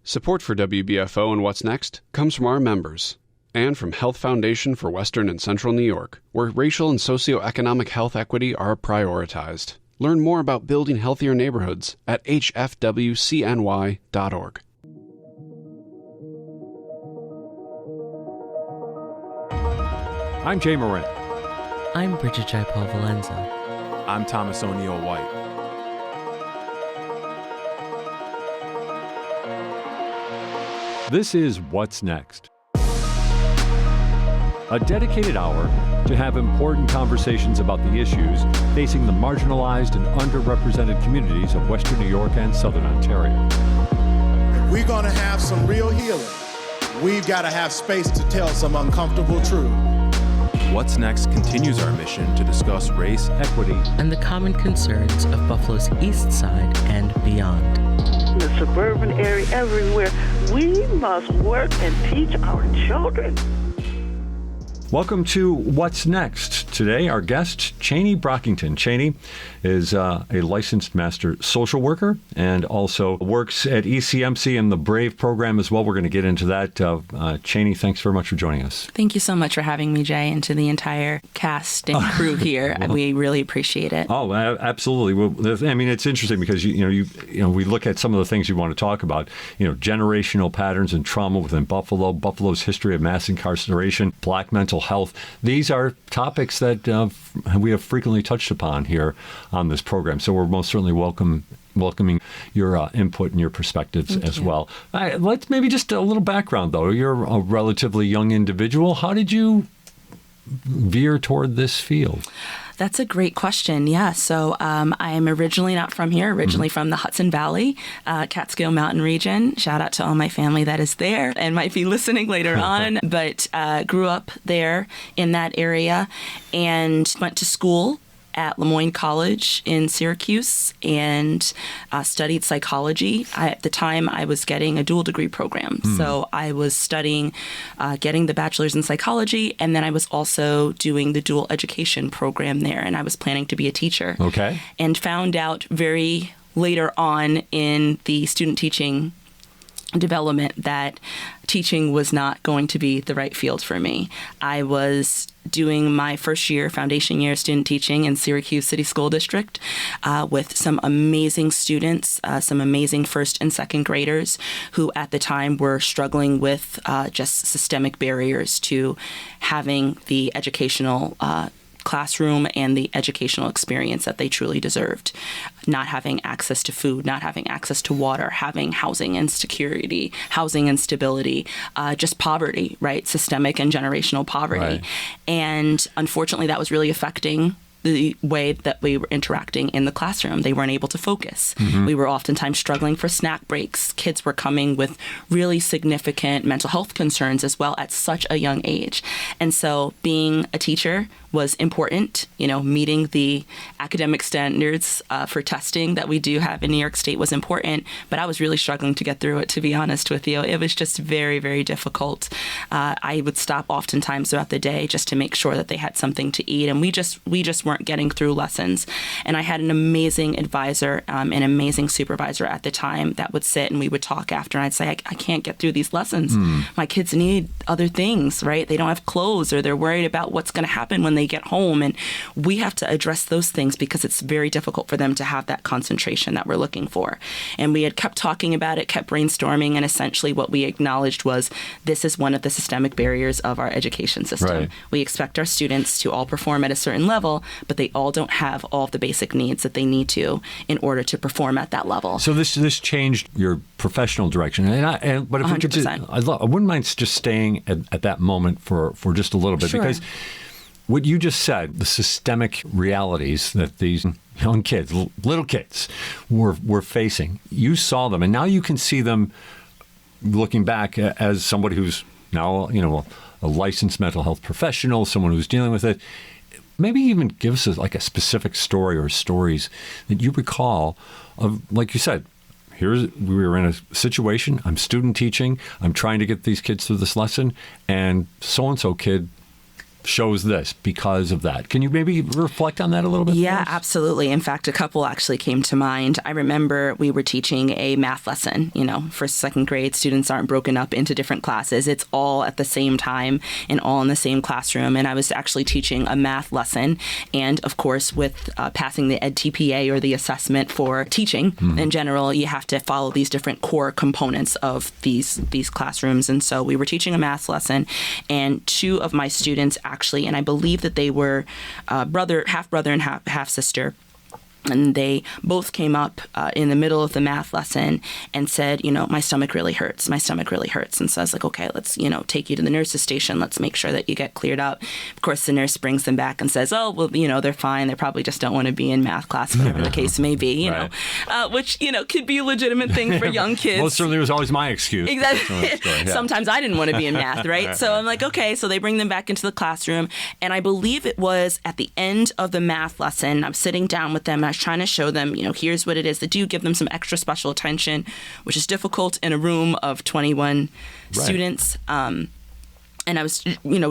Support for WBFO and What's Next comes from our members and from Health Foundation for Western and Central New York, where racial and socioeconomic health equity are prioritized. Learn more about building healthier neighborhoods at hfwcny.org. I'm Jay Moran. I'm Bridget Jaipal Valenza. I'm Thomas O'Neill White. This is What's Next, a dedicated hour to have important conversations about the issues facing the marginalized and underrepresented communities of Western New York and Southern Ontario. If we're going to have some real healing, we've got to have space to tell some uncomfortable truth. What's Next continues our mission to discuss race, equity, and the common concerns of Buffalo's East Side and beyond. In the suburban area, everywhere, we must work and teach our children. Welcome to What's Next. Today, our guest, Cheney Brockington. Cheney is a licensed master social worker and also works at ECMC and the BRAVE program as well. We're going to get into that. Cheney, thanks very much for joining us. Thank you so much for having me, Jay, and to the entire cast and crew here. Well, we really appreciate it. Oh, absolutely. Well, I mean, it's interesting because you know we look at some of the things you want to talk about. Generational patterns and trauma within Buffalo, Buffalo's history of mass incarceration, Black mental health. These are topics that we have frequently touched upon here on this program. So we're most certainly welcoming your input and your perspectives as well. Let's maybe just a little background, though. You're a relatively young individual. How did you veer toward this field? That's a great question. Yeah. So I'm originally not from here, from the Hudson Valley, Catskill Mountain region. Shout out to all my family that is there and might be listening later on. But grew up there in that area and went to school at Lemoyne College in Syracuse and studied psychology. At the time, I was getting a dual degree program. So I was studying, getting the bachelor's in psychology, and then I was also doing the dual education program there, and I was planning to be a teacher. Okay. And found out very later on in the student teaching development that teaching was not going to be the right field for me. I was doing my first year, foundation year student teaching in Syracuse City School District with some amazing students, some amazing first and second graders who at the time were struggling with just systemic barriers to having the educational classroom and the educational experience that they truly deserved. Not having access to food, not having access to water, having housing insecurity, housing instability, just poverty, right? Systemic and generational poverty. Right. And unfortunately, that was really affecting the way that we were interacting in the classroom. They weren't able to focus. We were oftentimes struggling for snack breaks. Kids were coming with really significant mental health concerns as well at such a young age. And so being a teacher was important. Meeting the academic standards for testing that we do have in New York State was important, but I was really struggling to get through it, to be honest with you. It was just very, very difficult. I would stop oftentimes throughout the day just to make sure that they had something to eat, and we just weren't getting through lessons. And I had an amazing advisor, an amazing supervisor at the time that would sit and we would talk after, and I'd say, I can't get through these lessons. My kids need other things, right? They don't have clothes, or they're worried about what's going to happen when they get home, and we have to address those things because it's very difficult for them to have that concentration that we're looking for. And we had kept talking about it, kept brainstorming, and essentially what we acknowledged was this is one of the systemic barriers of our education system. Right. We expect our students to all perform at a certain level, but they all don't have all of the basic needs that they need to in order to perform at that level. So this changed your professional direction, but if 100%. I wouldn't mind just staying at that moment for just a little bit. Sure. Because what you just said, the systemic realities that these young kids, little kids, were facing, you saw them, and now you can see them looking back as somebody who's now, a licensed mental health professional, someone who's dealing with it. Maybe even give us a specific story or stories that you recall of, like you said, we were in a situation, I'm student teaching, I'm trying to get these kids through this lesson, and so-and-so kid shows this because of that. Can you maybe reflect on that a little bit? Yeah, absolutely. In fact, a couple actually came to mind. I remember we were teaching a math lesson, first, second grade. Students aren't broken up into different classes. It's all at the same time and all in the same classroom. And I was actually teaching a math lesson. And of course, with passing the EdTPA or the assessment for teaching in general, you have to follow these different core components of these classrooms. And so we were teaching a math lesson, and two of my students actually, and I believe that they were half brother and half sister. And they both came up in the middle of the math lesson and said, my stomach really hurts. My stomach really hurts. And so I was like, okay, let's, take you to the nurse's station. Let's make sure that you get cleared up. Of course, the nurse brings them back and says, oh, well, they're fine. They probably just don't want to be in math class, whatever the case may be, right. Which, could be a legitimate thing for young kids. Well, certainly was always my excuse. Exactly. Sometimes I didn't want to be in math, right? So I'm like, okay. So they bring them back into the classroom. And I believe it was at the end of the math lesson, I'm sitting down with them and I was trying to show them, here's what it is that do give them some extra special attention, which is difficult in a room of 21 students. And I was,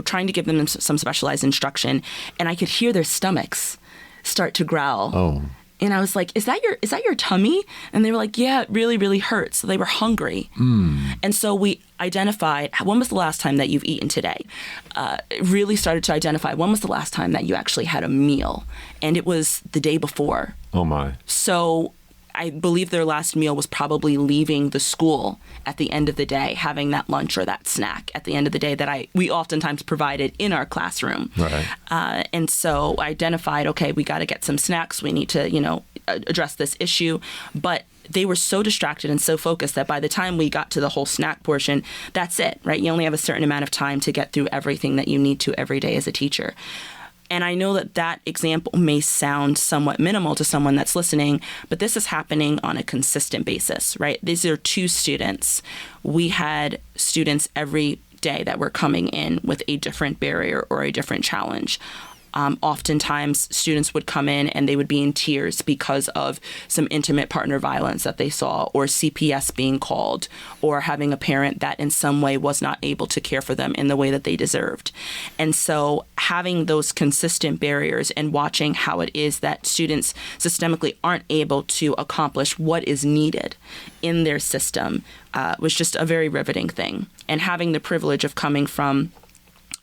trying to give them some specialized instruction, and I could hear their stomachs start to growl. Oh. And I was like, is that your tummy? And they were like, yeah, it really, really hurts. So they were hungry. And so we identified, when was the last time that you've eaten today? Really started to identify, when was the last time that you actually had a meal? And it was the day before. Oh, my. So I believe their last meal was probably leaving the school at the end of the day, having that lunch or that snack at the end of the day that we oftentimes provided in our classroom. Right. And so I identified, okay, we got to get some snacks. We need to, address this issue. But they were so distracted and so focused that by the time we got to the whole snack portion, that's it, right? You only have a certain amount of time to get through everything that you need to every day as a teacher. And I know that example may sound somewhat minimal to someone that's listening, but this is happening on a consistent basis, right? These are two students. We had students every day that were coming in with a different barrier or a different challenge. Oftentimes, students would come in and they would be in tears because of some intimate partner violence that they saw, or CPS being called, or having a parent that in some way was not able to care for them in the way that they deserved. And so having those consistent barriers and watching how it is that students systemically aren't able to accomplish what is needed in their system was just a very riveting thing. And having the privilege of coming from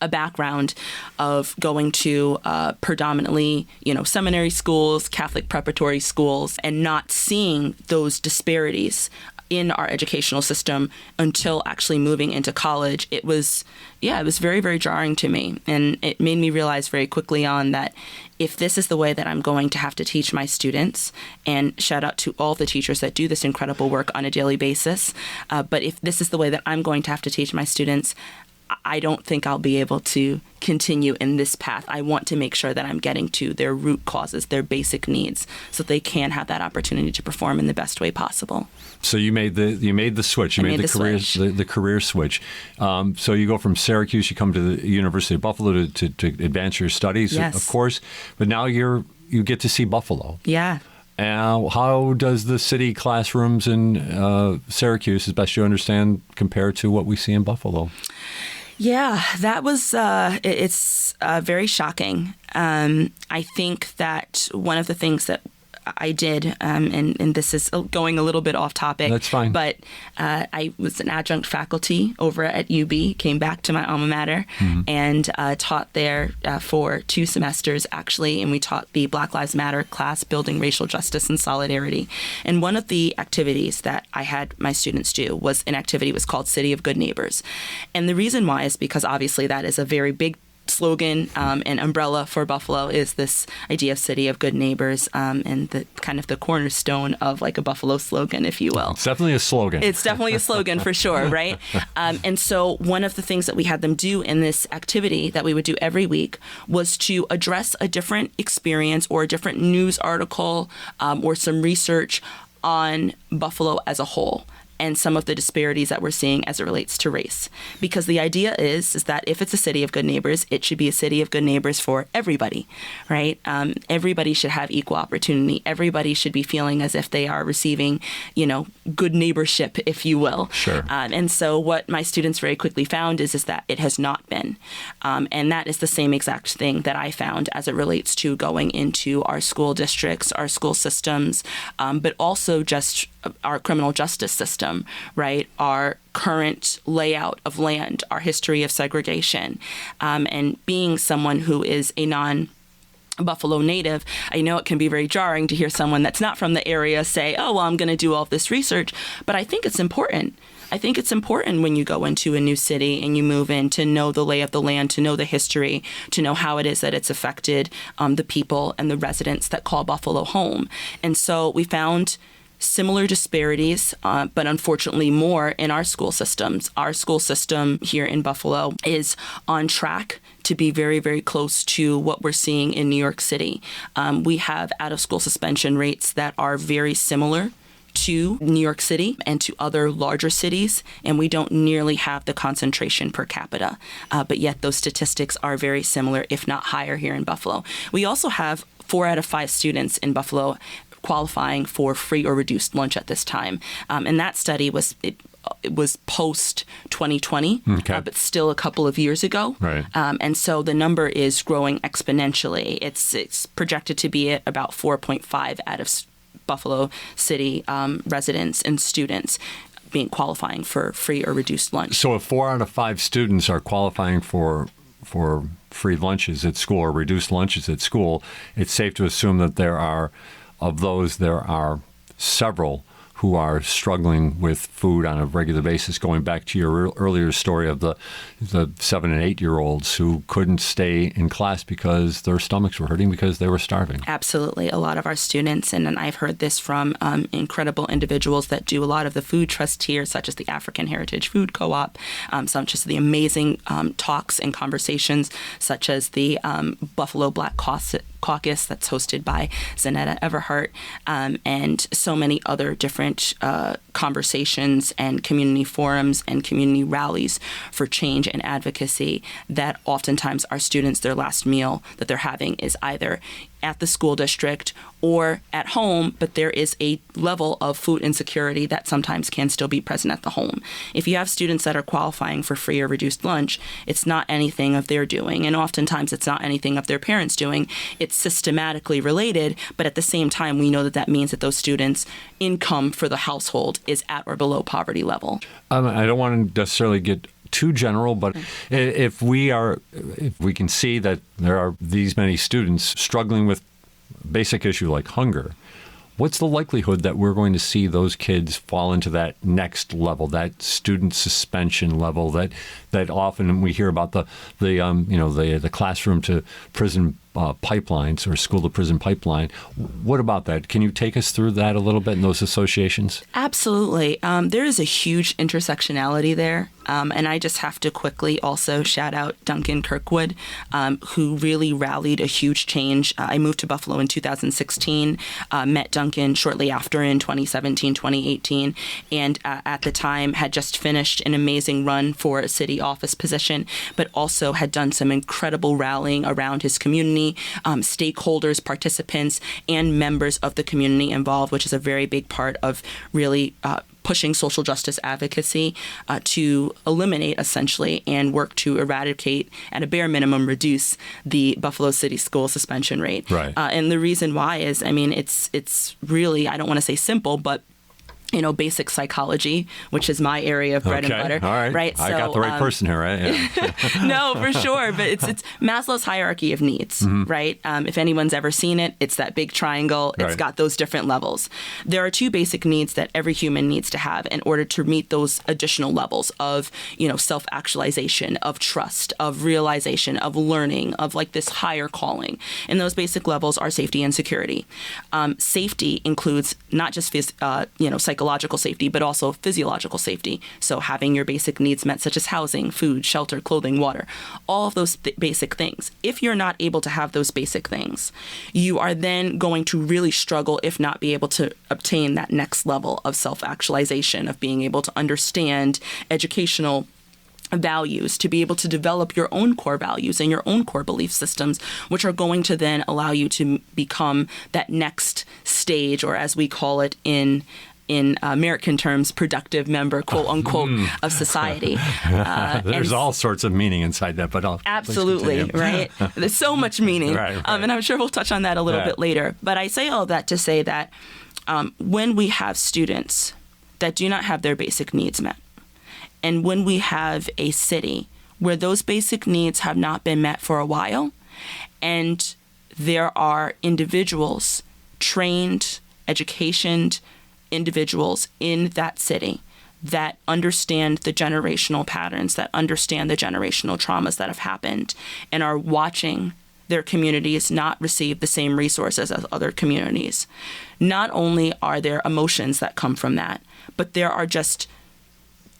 a background of going to predominantly, seminary schools, Catholic preparatory schools, and not seeing those disparities in our educational system until actually moving into college. It was very, very jarring to me. And it made me realize very quickly on that if this is the way that I'm going to have to teach my students, and shout out to all the teachers that do this incredible work on a daily basis, but if this is the way that I'm going to have to teach my students, I don't think I'll be able to continue in this path. I want to make sure that I'm getting to their root causes, their basic needs, so that they can have that opportunity to perform in the best way possible. So you made the switch. You made the career switch. So you go from Syracuse, you come to the University of Buffalo to advance your studies, yes, of course. But now you get to see Buffalo. Yeah. How does the city classrooms in Syracuse, as best you understand, compare to what we see in Buffalo? Yeah, that was, it's very shocking. I think that one of the things that I did, and this is going a little bit off topic. That's fine. But I was an adjunct faculty over at UB, came back to my alma mater, and taught there for 2 semesters, actually. And we taught the Black Lives Matter class, Building Racial Justice and Solidarity. And one of the activities that I had my students do was called City of Good Neighbors. And the reason why is because obviously that is a very big slogan and umbrella for Buffalo, is this idea of City of Good Neighbors, and the kind of the cornerstone of like a Buffalo slogan, if you will. It's definitely a slogan. It's definitely a slogan for sure, right? And so one of the things that we had them do in this activity that we would do every week was to address a different experience or a different news article or some research on Buffalo as a whole. and some of the disparities that we're seeing as it relates to race. Because the idea is that if it's a city of good neighbors, it should be a city of good neighbors for everybody, right? Everybody should have equal opportunity. Everybody should be feeling as if they are receiving, good neighborship, if you will. Sure. And so what my students very quickly found is that it has not been. And that is the same exact thing that I found as it relates to going into our school districts, our school systems, but also just our criminal justice system, right? Our current layout of land, our history of segregation, and being someone who is a Buffalo native, I know it can be very jarring to hear someone that's not from the area say, oh, well, I'm going to do all of this research, but I think it's important. I think it's important when you go into a new city and you move in to know the lay of the land, to know the history, to know how it is that it's affected the people and the residents that call Buffalo home. And so we found similar disparities, but unfortunately more in our school systems. Our school system here in Buffalo is on track to be very, very close to what we're seeing in New York City. We have out-of-school suspension rates that are very similar to New York City and to other larger cities, and we don't nearly have the concentration per capita. But yet those statistics are very similar, if not higher, here in Buffalo. We also have 4 out of 5 students in Buffalo qualifying for free or reduced lunch at this time. And that study was post 2020, but still a couple of years ago. Right. And so the number is growing exponentially. It's projected to be at about 4.5 out of Buffalo City residents and students being qualifying for free or reduced lunch. So if 4 out of 5 students are qualifying for free lunches at school or reduced lunches at school, it's safe to assume that there are several who are struggling with food on a regular basis, going back to your earlier story of the 7 and 8-year-olds who couldn't stay in class because their stomachs were hurting because they were starving. Absolutely. A lot of our students, and I've heard this from incredible individuals that do a lot of the food trust here, such as the African Heritage Food Co-op, such as the amazing talks and conversations, such as the Buffalo Black Caucus that's hosted by Zanetta Everhart, and so many other different conversations and community forums and community rallies for change and advocacy, that oftentimes our students, their last meal that they're having is either at the school district or at home, but there is a level of food insecurity that sometimes can still be present at the home. If you have students that are qualifying for free or reduced lunch, it's not anything of their doing, and oftentimes it's not anything of their parents doing. It's systematically related, but at the same time, we know that means that those students' income for the household is at or below poverty level. I don't want to necessarily get too general, but if we can see that there are these many students struggling with a basic issue like hunger, what's the likelihood that we're going to see those kids fall into that next level, that student suspension level that often we hear about the classroom to prison pipelines or school to prison pipeline? What about that? Can you take us through that a little bit in those associations? Absolutely. There is a huge intersectionality there. And I just have to quickly also shout out Duncan Kirkwood, who really rallied a huge change. I moved to Buffalo in 2016, met Duncan shortly after in 2017, 2018, and at the time had just finished an amazing run for a city office position, but also had done some incredible rallying around his community, stakeholders, participants, and members of the community involved, which is a very big part of really pushing social justice advocacy to eliminate, essentially, and work to eradicate, at a bare minimum, reduce the Buffalo City school suspension rate. Right. And the reason why is, it's really, I don't want to say simple, but basic psychology, which is my area of bread and butter. All right. Right. I got the right person here, right? Yeah. No, for sure. But it's Maslow's hierarchy of needs, right? If anyone's ever seen it, it's that big triangle. It's got those different levels. There are 2 basic needs that every human needs to have in order to meet those additional levels of, self-actualization, of trust, of realization, of learning, of like this higher calling. And those basic levels are safety and security. Safety includes not just psychological psychological safety, but also physiological safety. So having your basic needs met, such as housing, food, shelter, clothing, water, all of those basic things. If you're not able to have those basic things, you are then going to really struggle, if not be able to obtain that next level of self-actualization, of being able to understand educational values, to be able to develop your own core values and your own core belief systems, which are going to then allow you to become that next stage, or as we call it in American terms, productive member, quote unquote, of society. There's all sorts of meaning inside that, but absolutely, right? There's so much meaning. Right. And I'm sure we'll touch on that a little bit later. But I say all that to say that when we have students that do not have their basic needs met, and when we have a city where those basic needs have not been met for a while, and there are individuals, trained, educated individuals in that city that understand the generational patterns, that understand the generational traumas that have happened, and are watching their communities not receive the same resources as other communities. Not only are there emotions that come from that, but there are just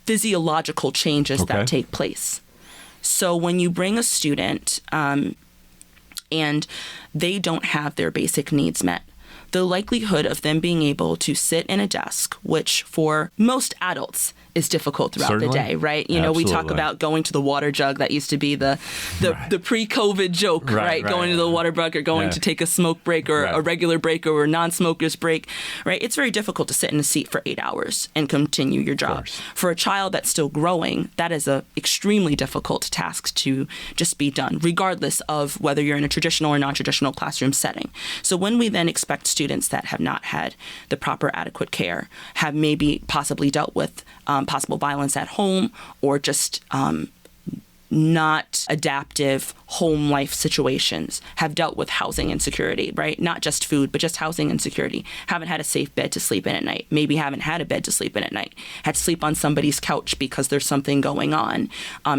physiological changes that take place. So when you bring a student and they don't have their basic needs met, the likelihood of them being able to sit in a desk, which for most adults is difficult throughout the day, right? You know, we talk about going to the water jug. That used to be the pre-COVID joke, right? Going to the water jug, or going to take a smoke break, or a regular break, or a non-smoker's break, right? It's very difficult to sit in a seat for 8 hours and continue your job. For a child that's still growing, that is a extremely difficult task to just be done, regardless of whether you're in a traditional or non-traditional classroom setting. So when we then expect students that have not had the proper adequate care, have maybe possibly dealt with possible violence at home, or just not adaptive home life situations, have dealt with housing insecurity, right? Not just food, but just housing insecurity. Haven't had a safe bed to sleep in at night. Maybe haven't had a bed to sleep in at night. Had to sleep on somebody's couch because there's something going on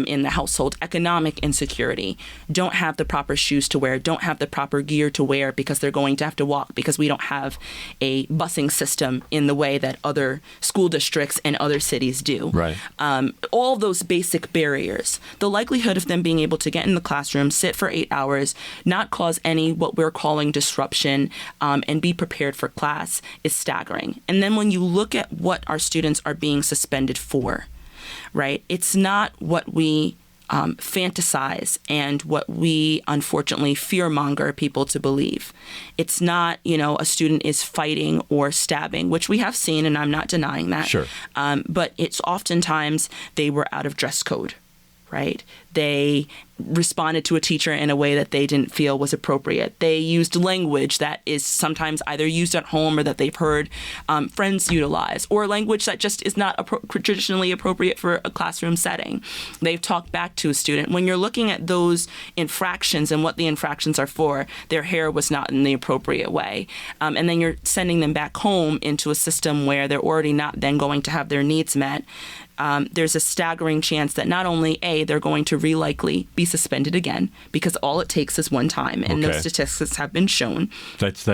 in the household. Economic insecurity. Don't have the proper shoes to wear. Don't have the proper gear to wear because they're going to have to walk, because we don't have a busing system in the way that other school districts and other cities do. Right. All those basic barriers. The likelihood of them being able to get in the classroom, sit for 8 hours, not cause any what we're calling disruption, and be prepared for class is staggering. And then when you look at what our students are being suspended for, right, it's not what we fantasize and what we unfortunately fearmonger people to believe. It's not, a student is fighting or stabbing, which we have seen, and I'm not denying that. Sure. But it's oftentimes they were out of dress code. Right? They responded to a teacher in a way that they didn't feel was appropriate. They used language that is sometimes either used at home or that they've heard friends utilize, or language that just is not traditionally appropriate for a classroom setting. They've talked back to a student. When you're looking at those infractions and what the infractions are for, their hair was not in the appropriate way. And then you're sending them back home into a system where they're already not then going to have their needs met. There's a staggering chance that not only they're going to likely be suspended again, because all it takes is one time, and those statistics have been shown. That's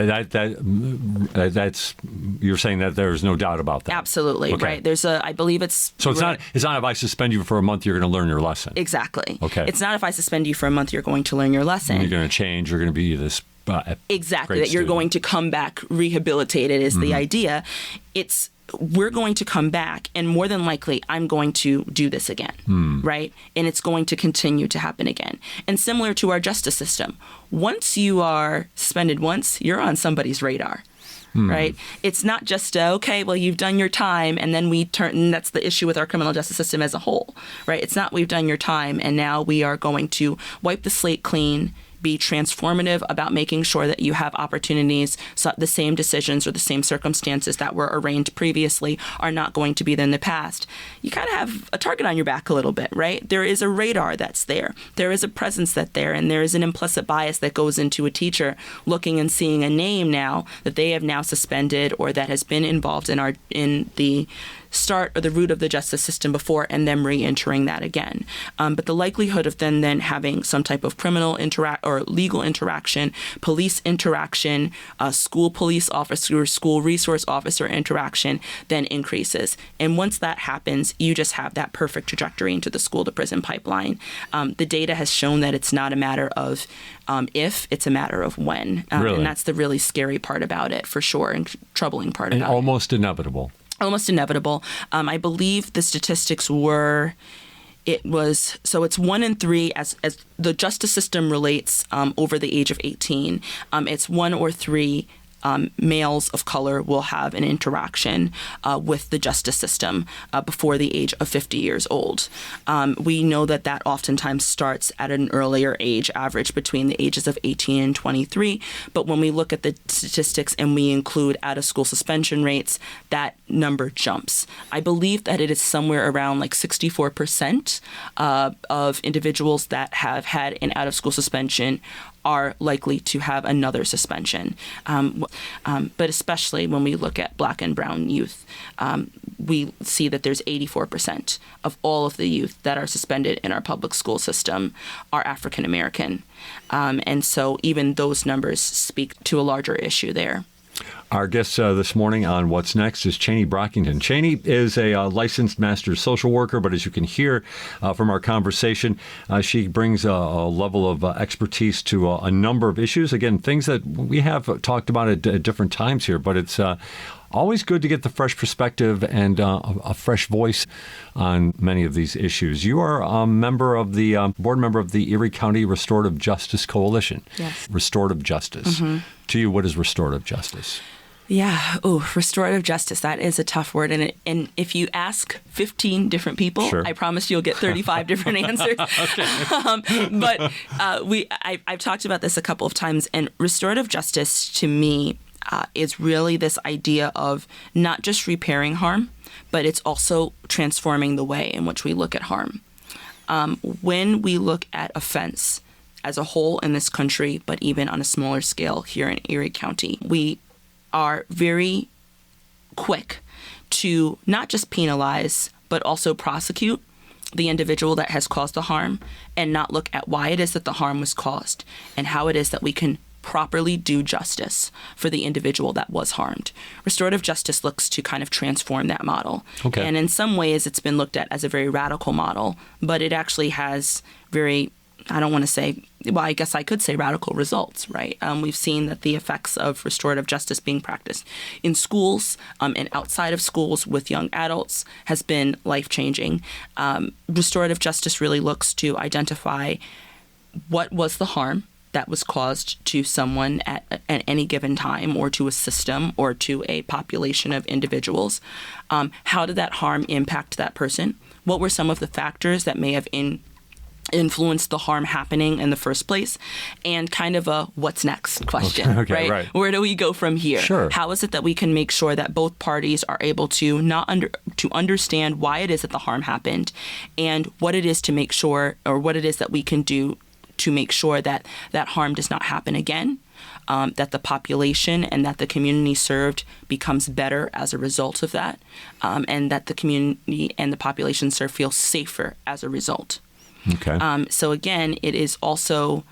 you're saying that there's no doubt about that. Absolutely, right. There's I believe it's. So it's not if I suspend you for a month, you're going to learn your lesson. Exactly. Okay. It's not if I suspend you for a month, you're going to learn your lesson. You're going to change. You're going to be this. Exactly. That you're going to come back rehabilitated is the idea. We're going to come back, and more than likely, I'm going to do this again, right? And it's going to continue to happen again. And similar to our justice system, once you are suspended once, you're on somebody's radar, right? It's not just, you've done your time, and then we turn, and that's the issue with our criminal justice system as a whole, right? It's not we've done your time, and now we are going to wipe the slate clean, be transformative about making sure that you have opportunities so the same decisions or the same circumstances that were arraigned previously are not going to be there in the past. You kind of have a target on your back a little bit, right? There is a radar that's there. There is a presence that's there, and there is an implicit bias that goes into a teacher looking and seeing a name now that they have now suspended or that has been involved in the start or the root of the justice system before and then re-entering that again. But the likelihood of then having some type of criminal or legal interaction, police interaction, school police officer, school resource officer interaction then increases. And once that happens, you just have that perfect trajectory into the school to prison pipeline. The data has shown that it's not a matter of if, it's a matter of when. Really? And that's the really scary part about it, for sure, and troubling part about it. Almost inevitable. Almost inevitable. I believe the statistics were, it's 1 in 3 as the justice system relates over the age of 18. It's 1 or 3 males of color will have an interaction with the justice system before the age of 50 years old. We know that oftentimes starts at an earlier age, average between the ages of 18 and 23. But when we look at the statistics and we include out-of-school suspension rates, that number jumps. I believe that it is somewhere around like 64% of individuals that have had an out-of-school suspension are likely to have another suspension. But especially when we look at Black and brown youth, we see that there's 84% of all of the youth that are suspended in our public school system are African American. And so even those numbers speak to a larger issue there. Our guest this morning on What's Next is Cheney Brockington. Cheney is a licensed master's social worker, but as you can hear from our conversation, she brings a level of expertise to a number of issues. Again, things that we have talked about at different times here, but it's always good to get the fresh perspective and a fresh voice on many of these issues. You are a member of the board member of the Erie County Restorative Justice Coalition. Yes. Restorative justice. Mm-hmm. To you, what is restorative justice? Yeah. Oh, restorative justice. That is a tough word. And if you ask 15 different people, sure, I promise you'll get 35 different answers. But I've talked about this a couple of times. And restorative justice, to me, is really this idea of not just repairing harm, but it's also transforming the way in which we look at harm. When we look at offense as a whole in this country, but even on a smaller scale here in Erie County, we are very quick to not just penalize, but also prosecute the individual that has caused the harm and not look at why it is that the harm was caused and how it is that we can properly do justice for the individual that was harmed. Restorative justice looks to kind of transform that model. Okay. And in some ways, it's been looked at as a very radical model, but it actually has very, I don't want to say, well, I guess I could say radical results, right? We've seen that the effects of restorative justice being practiced in schools and outside of schools with young adults has been life-changing. Restorative justice really looks to identify what was the harm that was caused to someone at any given time, or to a system, or to a population of individuals. How did that harm impact that person? What were some of the factors that may have influenced the harm happening in the first place? And kind of a what's next question, okay, right? Where do we go from here? Sure. How is it that we can make sure that both parties are able to to understand why it is that the harm happened, and what it is to make sure, or what it is that we can do to make sure that that harm does not happen again, that the population and that the community served becomes better as a result of that, and that the community and the population served feel safer as a result. Okay. So again, it is also,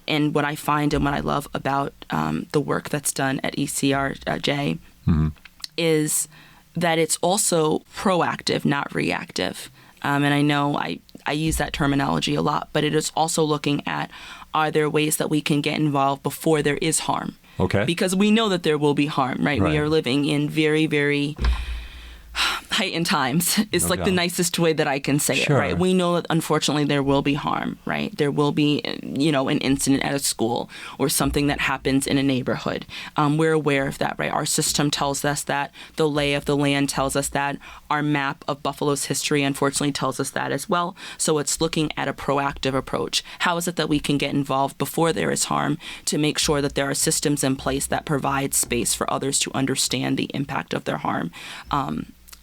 and what I find and what I love about the work that's done at ECRJ is that it's also proactive, not reactive. And I know I use that terminology a lot, but it is also looking at, are there ways that we can get involved before there is harm? Okay. Because we know that there will be harm, right? We are living in very, very heightened times is like the nicest way that I can say it, right? We know that unfortunately there will be harm, right? There will be, an incident at a school or something that happens in a neighborhood. We're aware of that, right? Our system tells us that. The lay of the land tells us that. Our map of Buffalo's history, unfortunately, tells us that as well. So it's looking at a proactive approach. How is it that we can get involved before there is harm to make sure that there are systems in place that provide space for others to understand the impact of their harm?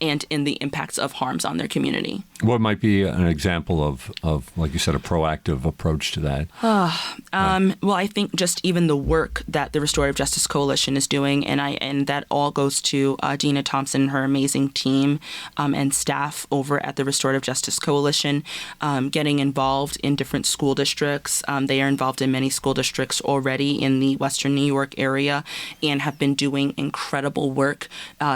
and in the impacts of harms on their community. What might be an example of like you said, a proactive approach to that? Well, I think just even the work that the Restorative Justice Coalition is doing, and that all goes to Dina Thompson and her amazing team and staff over at the Restorative Justice Coalition, getting involved in different school districts. They are involved in many school districts already in the Western New York area and have been doing incredible work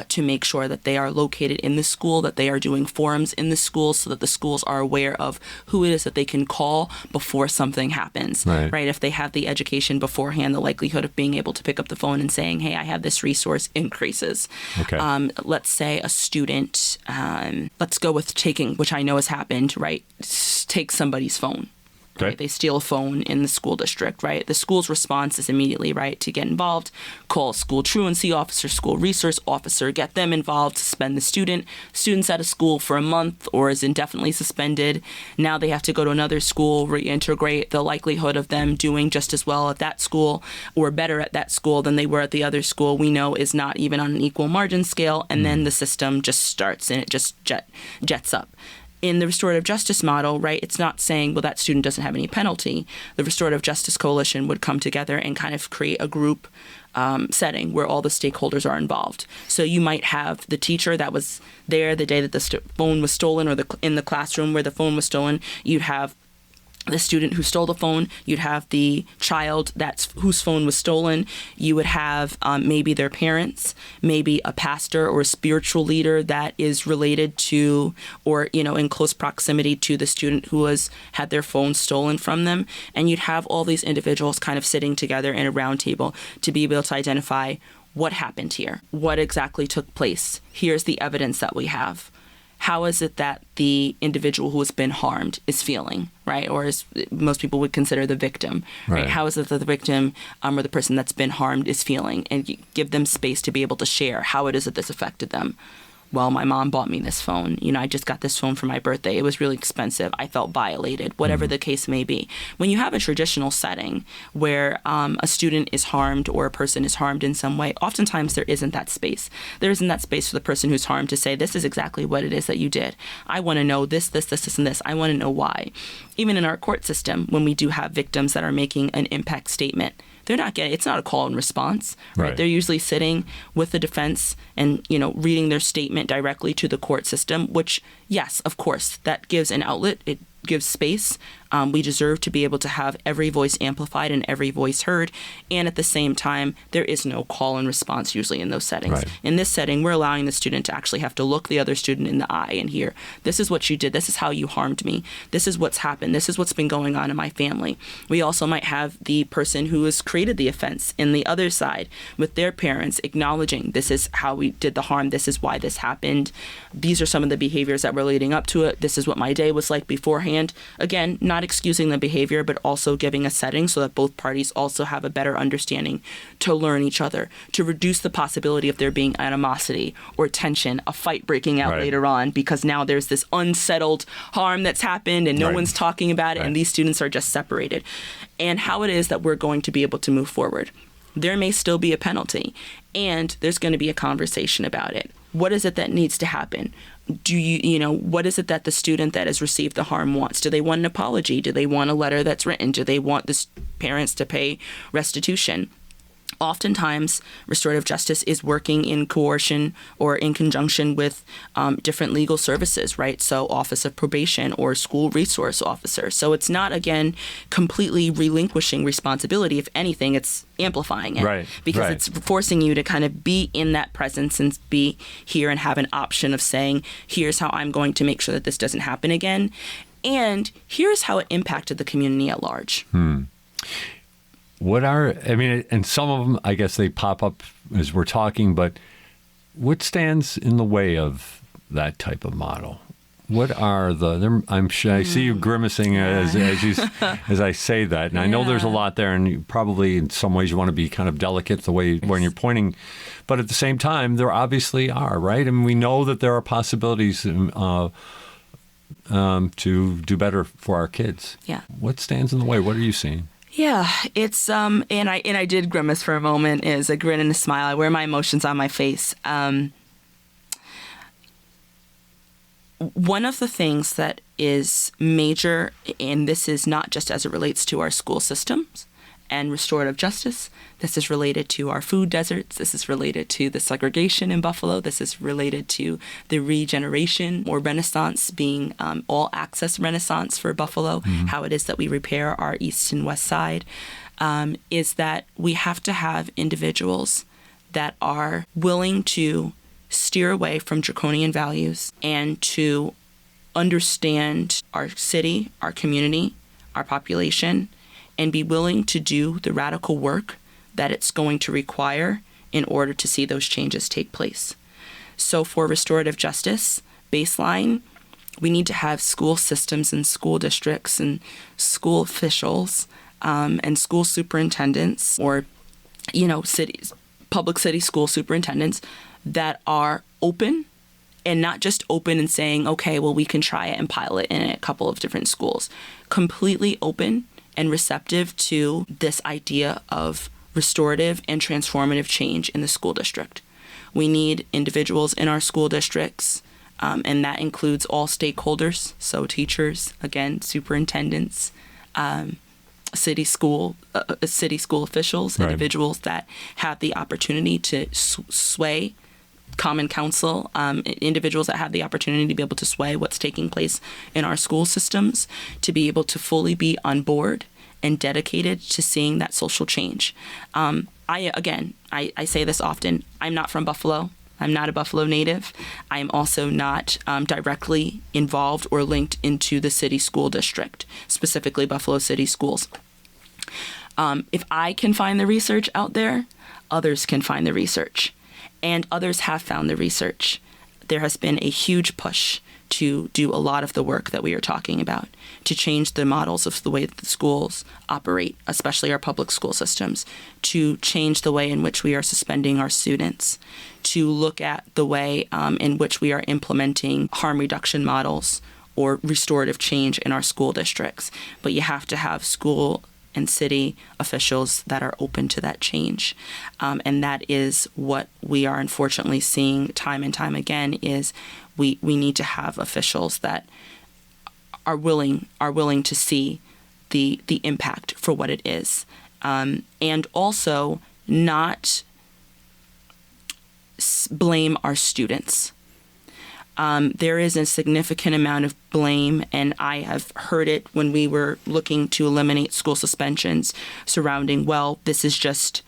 to make sure that they are located in the school, that they are doing forums in the schools so that the schools are aware of who it is that they can call before something happens, right? If they have the education beforehand, the likelihood of being able to pick up the phone and saying, hey, I have this resource increases. Okay. Let's say a student, let's go with taking, which I know has happened, right? Take somebody's phone. Okay. Right? They steal a phone in the school district, right? The school's response is immediately, right, to get involved, call school truancy officer, school resource officer, get them involved, suspend the student. Student's out of school for a month or is indefinitely suspended. Now they have to go to another school, reintegrate. The likelihood of them doing just as well at that school or better at that school than they were at the other school, we know is not even on an equal margin scale. And then the system just starts and it just jets up. In the restorative justice model, right, it's not saying, well, that student doesn't have any penalty. The Restorative Justice Coalition would come together and kind of create a group setting where all the stakeholders are involved. So you might have the teacher that was there the day that the phone was stolen, or in the classroom where the phone was stolen. You'd have the student who stole the phone, you'd have the child whose phone was stolen, you would have maybe their parents, maybe a pastor or a spiritual leader that is related to or, in close proximity to the student who had their phone stolen from them. And you'd have all these individuals kind of sitting together in a round table to be able to identify what happened here, what exactly took place. Here's the evidence that we have. How is it that the individual who has been harmed is feeling, right? Or as most people would consider the victim, right? How is it that the victim or the person that's been harmed is feeling? And give them space to be able to share how it is that this affected them. Well, my mom bought me this phone. I just got this phone for my birthday. It was really expensive. I felt violated, whatever the case may be. When you have a traditional setting where a student is harmed or a person is harmed in some way, oftentimes there isn't that space. There isn't that space for the person who's harmed to say, this is exactly what it is that you did. I want to know this, and this. I want to know why. Even in our court system, when we do have victims that are making an impact statement, they're not getting, it's not a call and response, right? They're usually sitting with the defense and, reading their statement directly to the court system, which, yes, of course, that gives an outlet. It gives space. We deserve to be able to have every voice amplified and every voice heard. And at the same time, there is no call and response usually in those settings. Right. In this setting, we're allowing the student to actually have to look the other student in the eye and hear, this is what you did. This is how you harmed me. This is what's happened. This is what's been going on in my family. We also might have the person who has created the offense in the other side with their parents acknowledging, this is how we did the harm. This is why this happened. These are some of the behaviors that were leading up to it. This is what my day was like beforehand. Again, not excusing the behavior, but also giving a setting so that both parties also have a better understanding to learn each other, to reduce the possibility of there being animosity or tension, a fight breaking out later on, because now there's this unsettled harm that's happened and no one's talking about it, and these students are just separated. And how it is that we're going to be able to move forward. There may still be a penalty, and there's going to be a conversation about it. What is it that needs to happen? What is it that the student that has received the harm wants? Do they want an apology? Do they want a letter that's written? Do they want the parents to pay restitution? Oftentimes, restorative justice is working in coercion or in conjunction with different legal services, right? So Office of Probation or School Resource Officer. So it's not, again, completely relinquishing responsibility. If anything, it's amplifying it. Because it's forcing you to kind of be in that presence and be here and have an option of saying, here's how I'm going to make sure that this doesn't happen again. And here's how it impacted the community at large. And some of them, I guess they pop up as we're talking, but what stands in the way of that type of model? What are I'm sure I see you grimacing as I say that. And I know there's a lot there, and you probably in some ways you want to be kind of delicate the way when you're pointing. But at the same time, there obviously are, right? And we know that there are possibilities to do better for our kids. Yeah. What stands in the way? What are you seeing? Yeah, it's and I did grimace for a moment. Is a grin and a smile. I wear my emotions on my face. one of the things that is major, and this is not just as it relates to our school systems and restorative justice, this is related to our food deserts, this is related to the segregation in Buffalo, this is related to the regeneration or renaissance being all access renaissance for Buffalo, how it is that we repair our east and west side, is that we have to have individuals that are willing to steer away from draconian values and to understand our city, our community, our population, and be willing to do the radical work that it's going to require in order to see those changes take place. So for restorative justice, baseline, we need to have school systems and school districts and school officials and school superintendents or, cities, public city school superintendents that are open, and not just open and saying, okay, well, we can try it and pilot in a couple of different schools. Completely open and receptive to this idea of restorative and transformative change in the school district. We need individuals in our school districts, and that includes all stakeholders, so teachers, again, superintendents, city school officials, right. Individuals that have the opportunity to sway Common Council, individuals that have the opportunity to be able to sway what's taking place in our school systems, to be able to fully be on board and dedicated to seeing that social change. I say this often, I'm not from Buffalo. I'm not a Buffalo native. I am also not directly involved or linked into the city school district, specifically Buffalo City Schools. If I can find the research out there, others can find the research. And others have found the research. There has been a huge push to do a lot of the work that we are talking about, to change the models of the way that the schools operate, especially our public school systems, to change the way in which we are suspending our students, to look at the way in which we are implementing harm reduction models or restorative change in our school districts. But you have to have school and city officials that are open to that change. And that is what we are unfortunately seeing time and time again, is we need to have officials that are willing to see the impact for what it is. And also not blame our students. There is a significant amount of blame, and I have heard it when we were looking to eliminate school suspensions surrounding, well, this is just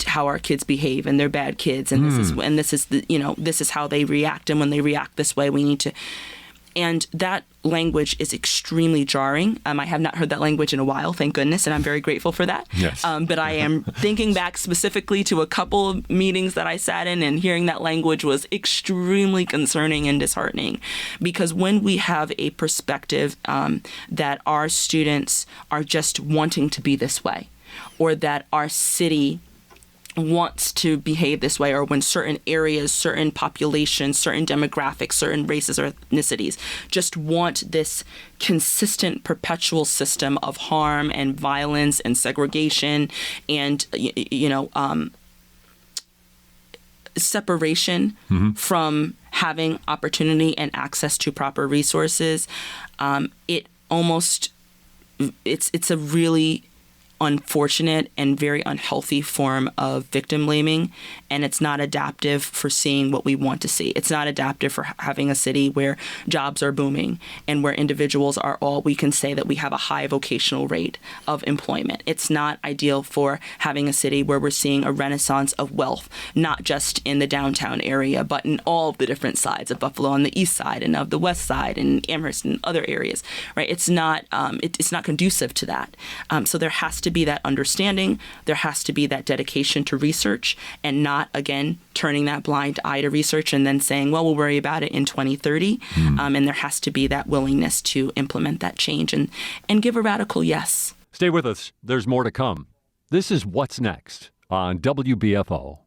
how our kids behave, and they're bad kids, and this is how they react, and when they react this way, we need to. And that language is extremely jarring. I have not heard that language in a while, thank goodness, and I'm very grateful for that. Yes. But I am thinking back specifically to a couple of meetings that I sat in, and hearing that language was extremely concerning and disheartening. Because when we have a perspective that our students are just wanting to be this way, or that our city wants to behave this way, or when certain areas, certain populations, certain demographics, certain races or ethnicities just want this consistent, perpetual system of harm and violence and segregation and, separation from having opportunity and access to proper resources, it's a really unfortunate and very unhealthy form of victim blaming, and it's not adaptive for seeing what we want to see. It's not adaptive for having a city where jobs are booming and where individuals are all, we can say that we have a high vocational rate of employment. It's not ideal for having a city where we're seeing a renaissance of wealth, not just in the downtown area, but in all of the different sides of Buffalo, on the east side and of the west side and Amherst and other areas, right? It's not conducive to that. So there has to be that understanding, there has to be that dedication to research, and not, again, turning that blind eye to research and then saying, well, we'll worry about it in 2030. And there has to be that willingness to implement that change and give a radical yes. Stay with us. There's more to come. This is What's Next on WBFO.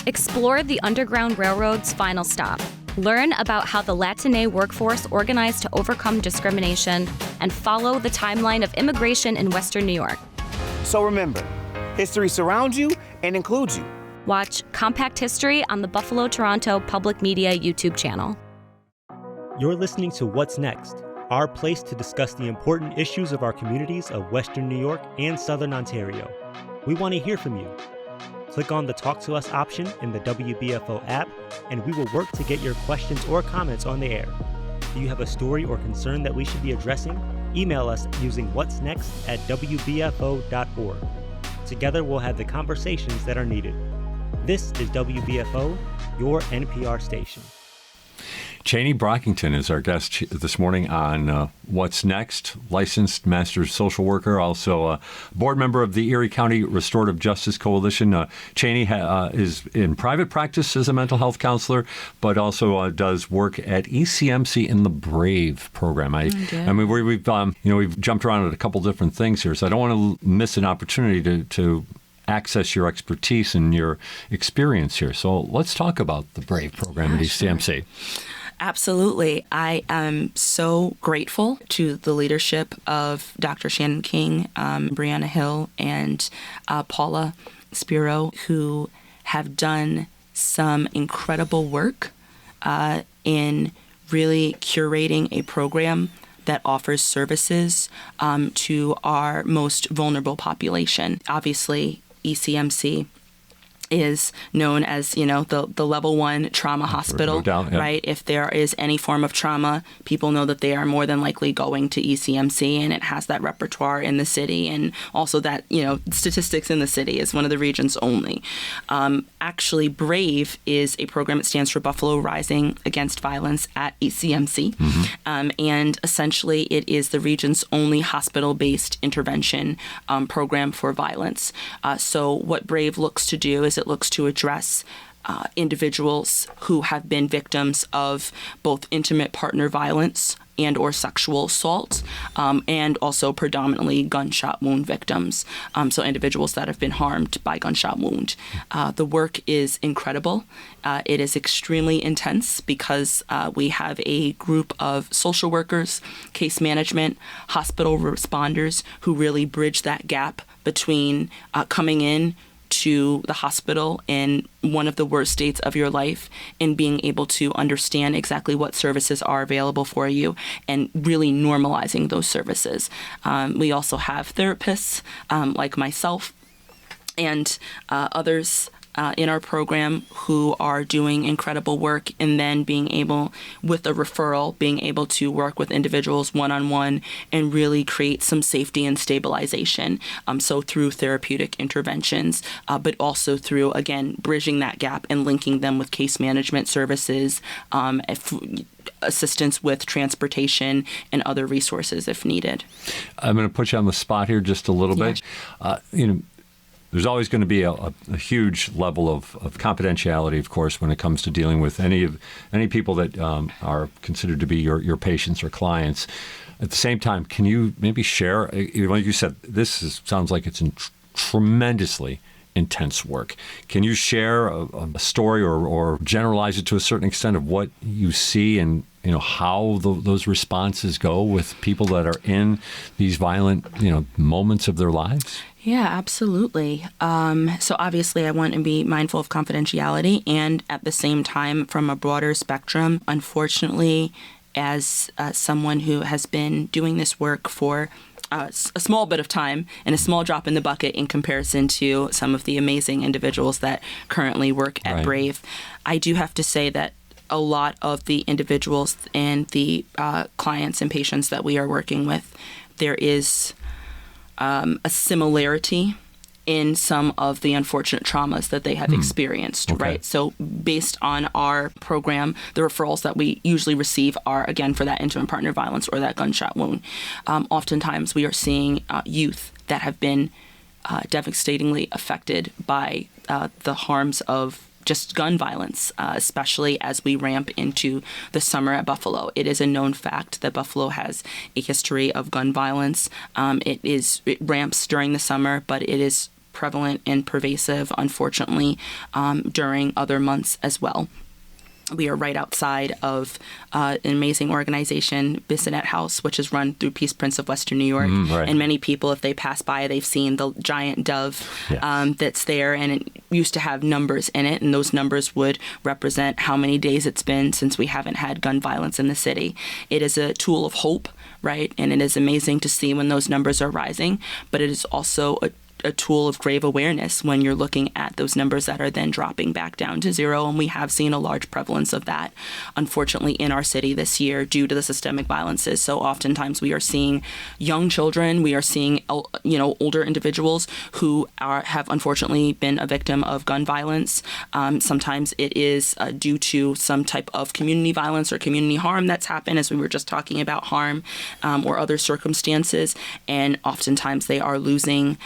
Explore the Underground Railroad's final stop. Learn about how the Latine workforce organized to overcome discrimination and follow the timeline of immigration in Western New York. So remember, history surrounds you and includes you. Watch Compact History on the Buffalo Toronto Public Media YouTube channel. You're listening to What's Next, our place to discuss the important issues of our communities of Western New York and Southern Ontario. We want to hear from you. Click on the Talk to Us option in the WBFO app, and we will work to get your questions or comments on the air. Do you have a story or concern that we should be addressing? Email us using whatsnext@wbfo.org. Together we'll have the conversations that are needed. This is WBFO, your NPR station. Cheney Brockington is our guest this morning on What's Next, licensed master social worker, also a board member of the Erie County Restorative Justice Coalition. Cheney is in private practice as a mental health counselor, but also does work at ECMC in the BRAVE program. I mean, we've jumped around at a couple different things here, so I don't want to miss an opportunity to access your expertise and your experience here. So let's talk about the BRAVE program at ECMC. Sure. Absolutely. I am so grateful to the leadership of Dr. Shannon King, Brianna Hill, and Paula Spiro, who have done some incredible work in really curating a program that offers services to our most vulnerable population. Obviously, ECMC is known as, the level 1 trauma hospital, no doubt, yeah. Right? If there is any form of trauma, people know that they are more than likely going to ECMC, and it has that repertoire in the city, and also that, statistics in the city is one of the regions only. Actually, BRAVE is a program that stands for Buffalo Rising Against Violence at ECMC, and essentially it is the region's only hospital-based intervention program for violence. So what BRAVE looks to do is it looks to address individuals who have been victims of both intimate partner violence and or sexual assault, and also predominantly gunshot wound victims, so individuals that have been harmed by gunshot wound. The work is incredible. It is extremely intense because we have a group of social workers, case management, hospital responders who really bridge that gap between coming in to the hospital in one of the worst states of your life and being able to understand exactly what services are available for you and really normalizing those services. We also have therapists like myself and others in our program who are doing incredible work, and then being able, with a referral, being able to work with individuals one-on-one and really create some safety and stabilization. So through therapeutic interventions, but also through, again, bridging that gap and linking them with case management services, assistance with transportation and other resources if needed. I'm going to put you on the spot here just a little bit. There's always going to be a huge level of confidentiality, of course, when it comes to dealing with any people that are considered to be your patients or clients. At the same time, can you maybe share, like you said, sounds like it's tremendously intense work. Can you share a story or generalize it to a certain extent of what you see and how those responses go with people that are in these violent moments of their lives? Yeah, absolutely. So obviously I want to be mindful of confidentiality, and at the same time, from a broader spectrum, unfortunately, as someone who has been doing this work for a small bit of time and a small drop in the bucket in comparison to some of the amazing individuals that currently work at BRAVE, I do have to say that a lot of the individuals and the clients and patients that we are working with, there is a similarity in some of the unfortunate traumas that they have experienced, right? So based on our program, the referrals that we usually receive are, again, for that intimate partner violence or that gunshot wound. Oftentimes we are seeing youth that have been devastatingly affected by the harms of just gun violence, especially as we ramp into the summer at Buffalo. It is a known fact that Buffalo has a history of gun violence. It ramps during the summer, but it is prevalent and pervasive, unfortunately, during other months as well. We are right outside of an amazing organization, Bissonnet House, which is run through Peace Prince of Western New York. Right. And many people, if they pass by, they've seen the giant dove that's there. And it used to have numbers in it. And those numbers would represent how many days it's been since we haven't had gun violence in the city. It is a tool of hope, right? And it is amazing to see when those numbers are rising. But it is also a tool of grave awareness when you're looking at those numbers that are then dropping back down to zero. And we have seen a large prevalence of that, unfortunately, in our city this year due to the systemic violences. So oftentimes we are seeing young children, we are seeing, older individuals who have unfortunately been a victim of gun violence. Sometimes it is due to some type of community violence or community harm that's happened, as we were just talking about harm or other circumstances. And oftentimes they are losing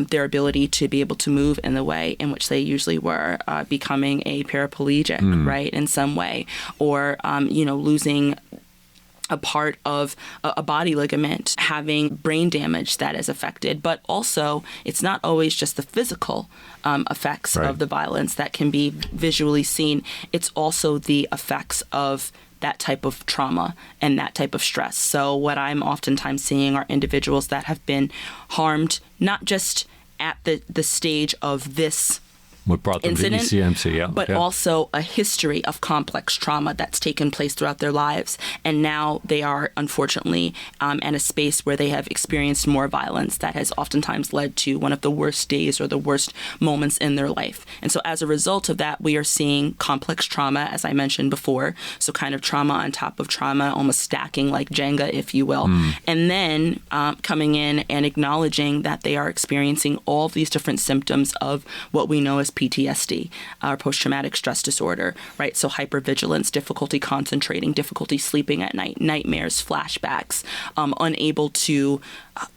their ability to be able to move in the way in which they usually were, becoming a paraplegic, right, in some way, or, losing a part of a body ligament, having brain damage that is affected. But also, it's not always just the physical effects of the violence that can be visually seen. It's also the effects of that type of trauma and that type of stress. So what I'm oftentimes seeing are individuals that have been harmed, not just at the stage of this what brought them incident, to ECMC, but also a history of complex trauma that's taken place throughout their lives. And now they are, unfortunately, in a space where they have experienced more violence that has oftentimes led to one of the worst days or the worst moments in their life. And so as a result of that, we are seeing complex trauma, as I mentioned before, so kind of trauma on top of trauma, almost stacking like Jenga, if you will. And then coming in and acknowledging that they are experiencing all of these different symptoms of what we know as PTSD, or post-traumatic stress disorder, right? So hypervigilance, difficulty concentrating, difficulty sleeping at night, nightmares, flashbacks, unable to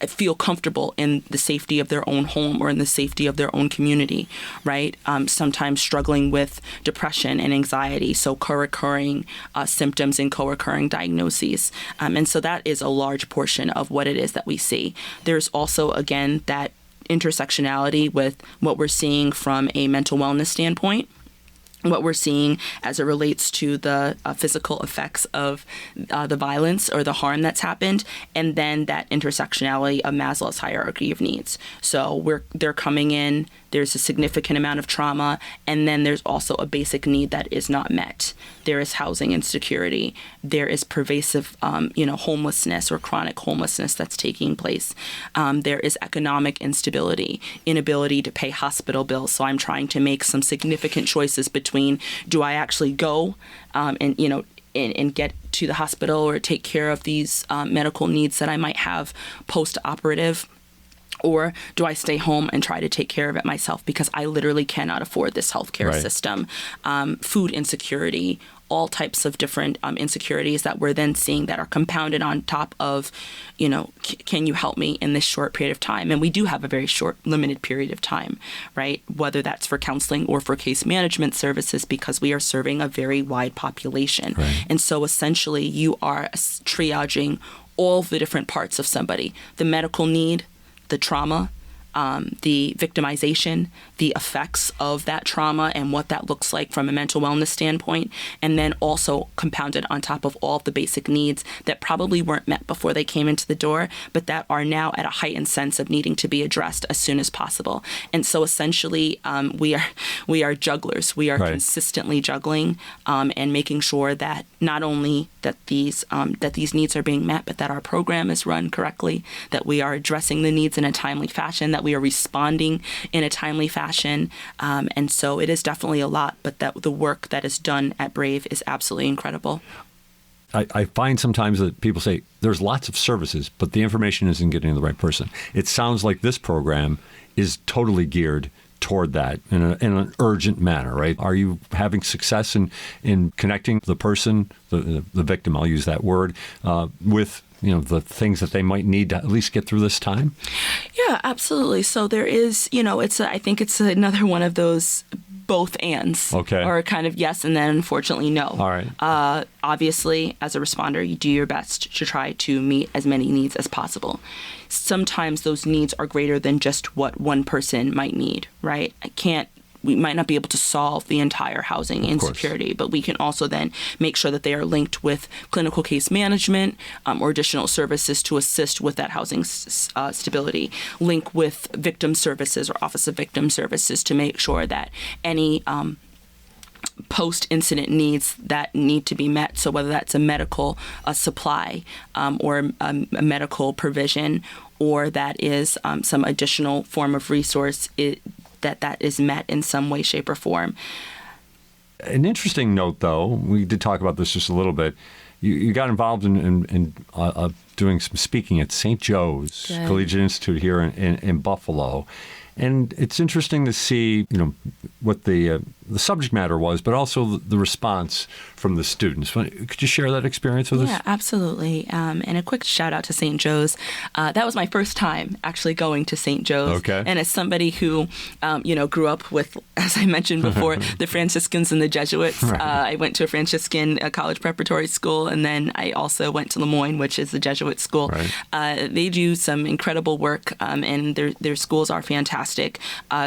feel comfortable in the safety of their own home or in the safety of their own community, right? Sometimes struggling with depression and anxiety, so co-occurring symptoms and co-occurring diagnoses. And so that is a large portion of what it is that we see. There's also, again, that intersectionality with what we're seeing from a mental wellness standpoint, what we're seeing as it relates to the physical effects of the violence or the harm that's happened, and then that intersectionality of Maslow's hierarchy of needs. So they're coming in, there's a significant amount of trauma, and then there's also a basic need that is not met. There is housing insecurity. There is pervasive, homelessness or chronic homelessness that's taking place. There is economic instability, inability to pay hospital bills. So I'm trying to make some significant choices between, do I actually go and get to the hospital or take care of these medical needs that I might have post-operative, or do I stay home and try to take care of it myself because I literally cannot afford this healthcare system? Food insecurity, all types of different insecurities that we're then seeing that are compounded on top of, can you help me in this short period of time? And we do have a very short, limited period of time, right? Whether that's for counseling or for case management services, because we are serving a very wide population. Right. And so essentially you are triaging all the different parts of somebody, the medical need, the trauma, the victimization, the effects of that trauma and what that looks like from a mental wellness standpoint, and then also compounded on top of all of the basic needs that probably weren't met before they came into the door, but that are now at a heightened sense of needing to be addressed as soon as possible. And so essentially, we are jugglers. We are consistently juggling and making sure that not only that these needs are being met, but that our program is run correctly, that we are addressing the needs in a timely fashion, that we are responding in a timely fashion. And so it is definitely a lot, but that the work that is done at Brave is absolutely incredible. I find sometimes that people say there's lots of services, but the information isn't getting to the right person. It sounds like this program is totally geared toward that in an urgent manner, right? Are you having success in connecting the person, the victim, I'll use that word, with the things that they might need to at least get through this time? Yeah, absolutely. So there is, I think it's another one of those both ands. Okay. Or kind of yes and then unfortunately no. All right. Obviously, as a responder, you do your best to try to meet as many needs as possible. Sometimes those needs are greater than just what one person might need, right? I can't we might not be able to solve the entire housing insecurity, but we can also then make sure that they are linked with clinical case management or additional services to assist with that housing stability, link with victim services or Office of Victim Services to make sure that any post-incident needs that need to be met. So whether that's a medical supply or a medical provision, or that is some additional form of resource, that is met in some way, shape, or form. An interesting note, though, we did talk about this just a little bit. You got involved in doing some speaking at St. Joe's Collegiate Institute here in Buffalo. And it's interesting to see, what the subject matter was, but also the response from the students. Could you share that experience with us? Yeah, absolutely. And a quick shout out to St. Joe's. That was my first time actually going to St. Joe's. Okay. And as somebody who, grew up with, as I mentioned before, the Franciscans and the Jesuits. Right. I went to a Franciscan college preparatory school, and then I also went to Lemoyne, which is the Jesuit school. Right. They do some incredible work, and their schools are fantastic.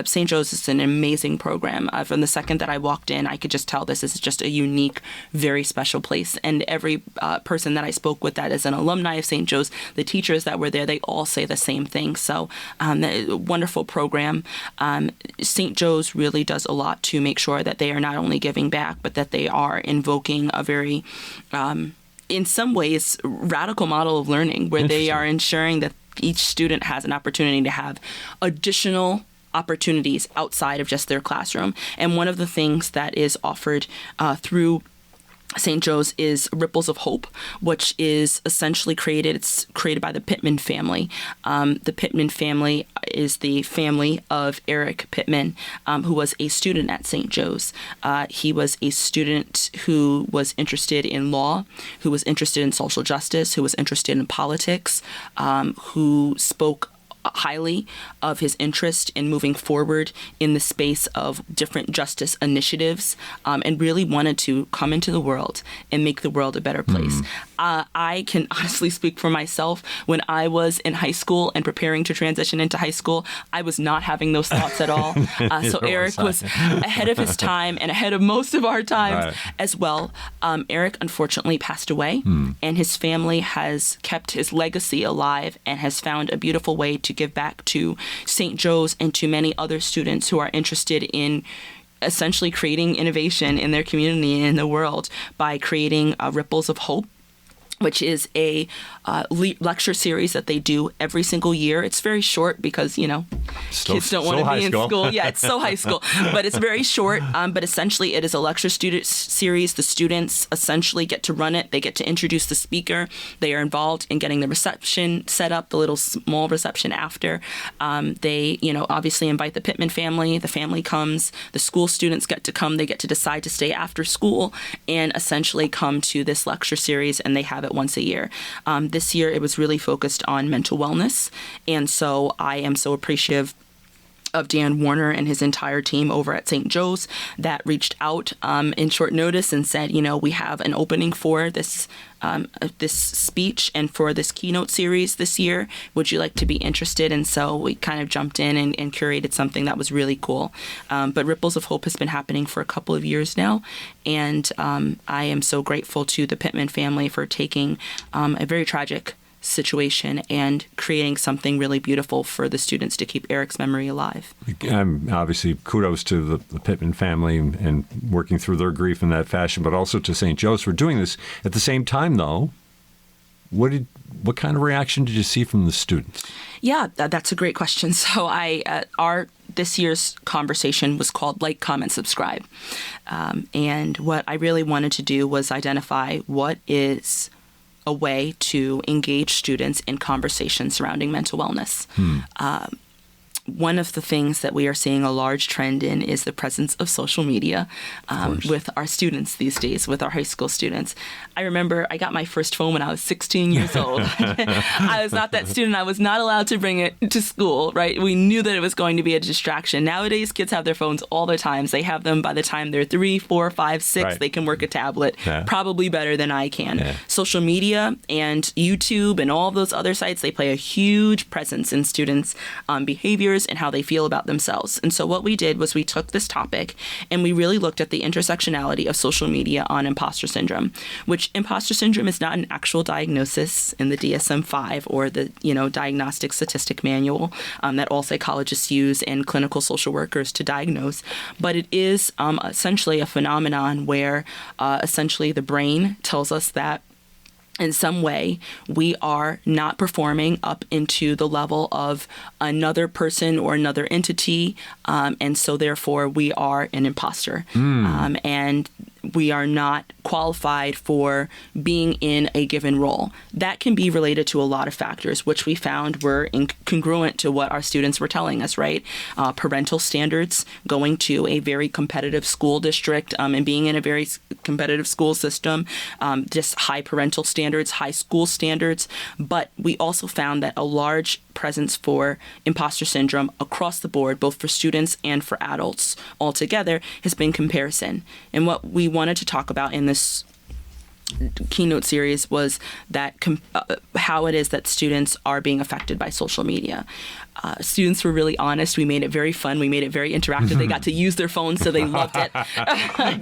St. Joe's is an amazing program. From the second that I walked in, I could just tell this is just a unique, very special place. And every person that I spoke with that is an alumni of St. Joe's, the teachers that were there, they all say the same thing. So wonderful program. St. Joe's really does a lot to make sure that they are not only giving back, but that they are invoking a very in some ways, radical model of learning where they are ensuring that each student has an opportunity to have additional opportunities outside of just their classroom. And one of the things that is offered through St. Joe's is Ripples of Hope, which is essentially it's created by the Pittman family. The Pittman family is the family of Eric Pittman, who was a student at St. Joe's. He was a student who was interested in law, who was interested in social justice, who was interested in politics, who spoke highly of his interest in moving forward in the space of different justice initiatives, and really wanted to come into the world and make the world a better place. I can honestly speak for myself. When I was in high school and preparing to transition into high school, I was not having those thoughts at all. So Eric was ahead of his time and ahead of most of our times as well. Eric unfortunately passed away, and his family has kept his legacy alive and has found a beautiful way to give back to St. Joe's and to many other students who are interested in essentially creating innovation in their community and in the world by creating Ripples of Hope, which is a lecture series that they do every single year. It's very short because, kids don't want to be in school. Yeah, it's so high school. But it's very short. But essentially, it is a lecture series. The students essentially get to run it. They get to introduce the speaker. They are involved in getting the reception set up, the little small reception after. They, obviously invite the Pittman family. The family comes. The school students get to come. They get to decide to stay after school and essentially come to this lecture series, and they have it once a year. This year, it was really focused on mental wellness. And so I am so appreciative of Dan Warner and his entire team over at St. Joe's that reached out in short notice and said, we have an opening for this speech and for this keynote series this year. Would you like to be interested? And so we kind of jumped in and curated something that was really cool. But Ripples of Hope has been happening for a couple of years now. And I am so grateful to the Pittman family for taking a very tragic situation and creating something really beautiful for the students to keep Eric's memory alive. Obviously, kudos to the Pittman family and working through their grief in that fashion, but also to St. Joe's for doing this. At the same time, though, what kind of reaction did you see from the students? Yeah, that's a great question. So this year's conversation was called Like, Comment, Subscribe. And what I really wanted to do was identify what is a way to engage students in conversations surrounding mental wellness. One of the things that we are seeing a large trend in is the presence of social media with our students these days, with our high school students. I remember I got my first phone when I was 16 years old. I was not that student. I was not allowed to bring it to school, right? We knew that it was going to be a distraction. Nowadays, kids have their phones all the time. They have them by the time they're 3, 4, 5, 6. Right. They can work a tablet probably better than I can. Yeah. Social media and YouTube and all of those other sites, they play a huge presence in students' behaviors others and how they feel about themselves. And so what we did was we took this topic and we really looked at the intersectionality of social media on imposter syndrome, which imposter syndrome is not an actual diagnosis in the DSM-5 or the, diagnostic statistic manual that all psychologists use and clinical social workers to diagnose. But it is essentially a phenomenon where essentially the brain tells us that in some way, we are not performing up into the level of another person or another entity, and so therefore we are an imposter. And we are not qualified for being in a given role. That can be related to a lot of factors, which we found were incongruent to what our students were telling us, right? Parental standards, going to a very competitive school district and being in a very competitive school system, just high parental standards, high school standards. But we also found that a large presence for imposter syndrome across the board, both for students and for adults altogether, has been comparison. And what we wanted to talk about in this keynote series was that how it is that students are being affected by social media. Students were really honest. We made it very fun. We made it very interactive. They got to use their phones, so they loved it.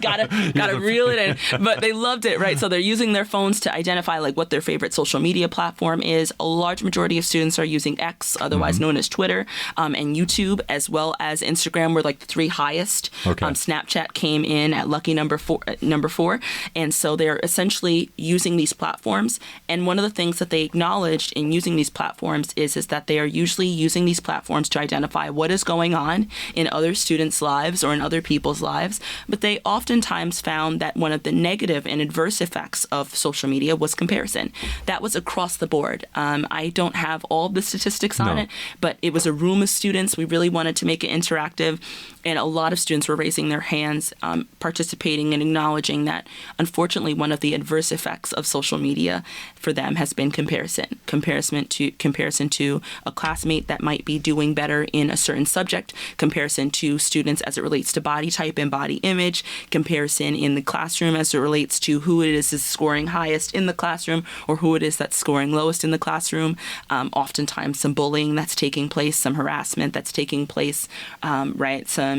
gotta reel it in, but they loved it, right? So they're using their phones to identify like what their favorite social media platform is. A large majority of students are using X, otherwise known as Twitter, and YouTube, as well as Instagram were like the three highest. Okay. Snapchat came in at lucky number four, and so they're essentially using these platforms. And one of the things that they acknowledged in using these platforms is that they are usually using these platforms to identify what is going on in other students' lives or in other people's lives. But they oftentimes found that one of the negative and adverse effects of social media was comparison. That was across the board. I don't have all the statistics on it, but it was a room of students. We really wanted to make it interactive. And a lot of students were raising their hands, participating and acknowledging that, unfortunately, one of the adverse effects of social media for them has been comparison. Comparison to a classmate that might be doing better in a certain subject, comparison to students as it relates to body type and body image, comparison in the classroom as it relates to who it is scoring highest in the classroom or who it is that's scoring lowest in the classroom. Oftentimes some bullying that's taking place, some harassment that's taking place, right? Some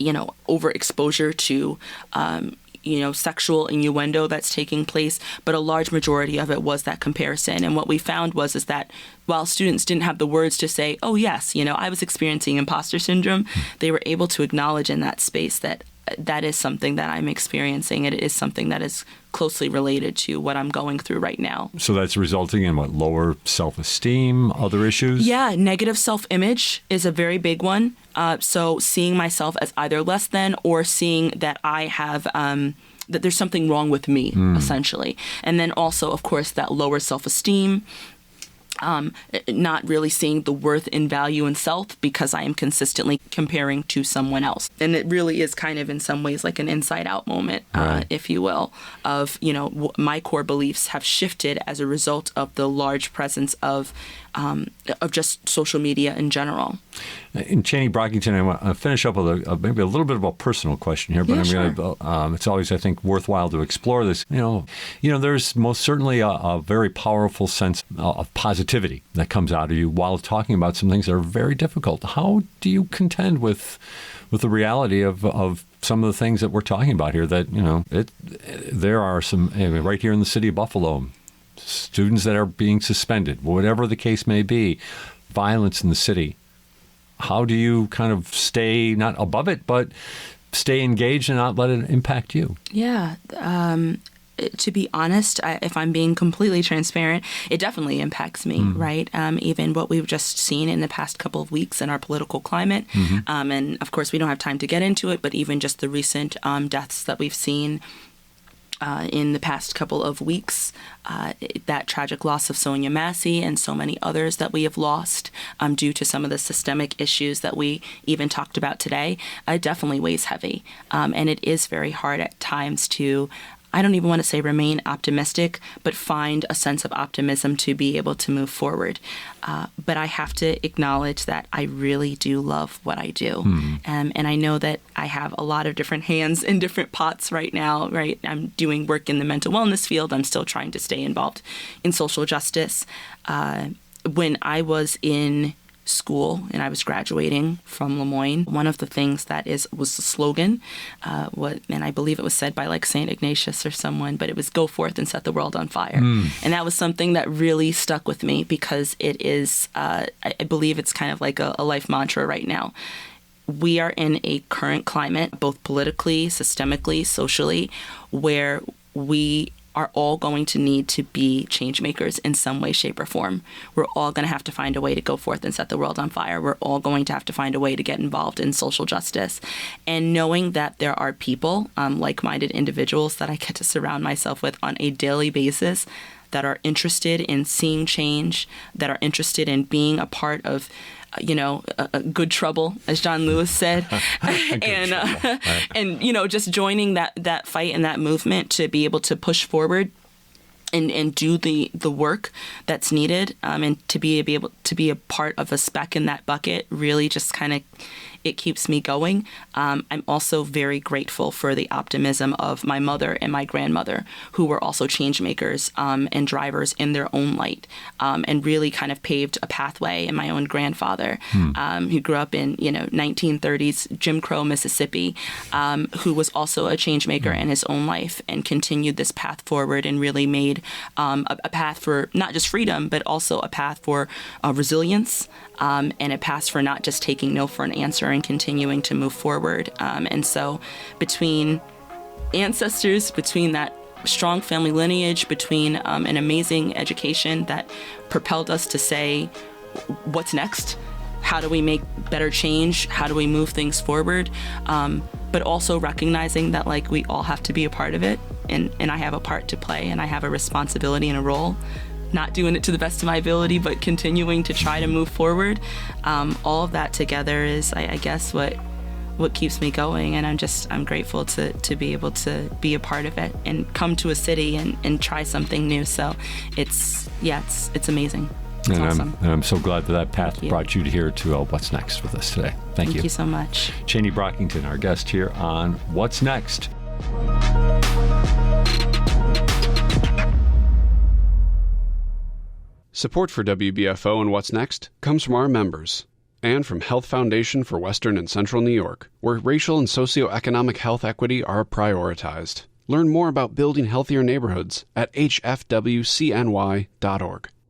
overexposure to, sexual innuendo that's taking place, but a large majority of it was that comparison. And what we found is that while students didn't have the words to say, oh, yes, I was experiencing imposter syndrome, they were able to acknowledge in that space that that is something that I'm experiencing. It is something that is closely related to what I'm going through right now. So that's resulting in what, lower self-esteem, other issues? Yeah, negative self-image is a very big one. So seeing myself as either less than or seeing that I have that there's something wrong with me, essentially. And then also, of course, that lower self-esteem. Not really seeing the worth and value in self because I am consistently comparing to someone else. And it really is kind of in some ways like an inside out moment, if you will, of, my core beliefs have shifted as a result of the large presence of just social media in general. In Cheney, Brockington, I want to finish up with maybe a little bit of a personal question here, but it's always, I think, worthwhile to explore this. There's most certainly a very powerful sense of positivity that comes out of you while talking about some things that are very difficult. How do you contend with the reality of some of the things that we're talking about here? That there are some right here in the city of Buffalo. Students that are being suspended, whatever the case may be, violence in the city. How do you kind of stay not above it, but stay engaged and not let it impact you? Yeah. To be honest, if I'm being completely transparent, it definitely impacts me, right? Even what we've just seen in the past couple of weeks in our political climate. And of course, we don't have time to get into it, but even just the recent deaths that we've seen in the past couple of weeks, that tragic loss of Sonia Massey and so many others that we have lost due to some of the systemic issues that we even talked about today, it definitely weighs heavy. And it is very hard at times to, I don't even want to say remain optimistic, but find a sense of optimism to be able to move forward. But I have to acknowledge that I really do love what I do. And I know that I have a lot of different hands in different pots right now, right? I'm doing work in the mental wellness field. I'm still trying to stay involved in social justice. When I was in school and I was graduating from Lemoyne, one of the things that was the slogan, and I believe it was said by like St. Ignatius or someone, but it was "Go forth and set the world on fire." And that was something that really stuck with me because it is, I believe it's kind of like a life mantra right now. We are in a current climate, both politically, systemically, socially, where we are all going to need to be change makers in some way, shape, or form. We're all going to have to find a way to go forth and set the world on fire. We're all going to have to find a way to get involved in social justice. And knowing that there are people, like-minded individuals that I get to surround myself with on a daily basis that are interested in seeing change, that are interested in being a part of a good trouble, as John Lewis said, and just joining that fight and that movement to be able to push forward and do the work that's needed, and to be able to be a part of a speck in that bucket really just kind of, it keeps me going. I'm also very grateful for the optimism of my mother and my grandmother, who were also change makers and drivers in their own light, and really kind of paved a pathway. And my own grandfather, who grew up in 1930s Jim Crow, Mississippi, who was also a change maker in his own life and continued this path forward and really made a path for not just freedom, but also a path for resilience, and a path for not just taking no for an answer and continuing to move forward. And so between ancestors, between that strong family lineage, between an amazing education that propelled us to say, what's next? How do we make better change? How do we move things forward? But also recognizing that like we all have to be a part of it, and I have a part to play, and I have a responsibility and a role. Not doing it to the best of my ability, but continuing to try to move forward. All of that together is, I guess, what keeps me going, and I'm grateful to be able to be a part of it and come to a city and try something new. So it's amazing. It's awesome. I'm so glad that path brought you here to What's Next with us today. Thank you. Thank you so much. Cheney Brockington, our guest here on What's Next. Support for WBFO and What's Next comes from our members and from Health Foundation for Western and Central New York, where racial and socioeconomic health equity are prioritized. Learn more about building healthier neighborhoods at hfwcny.org.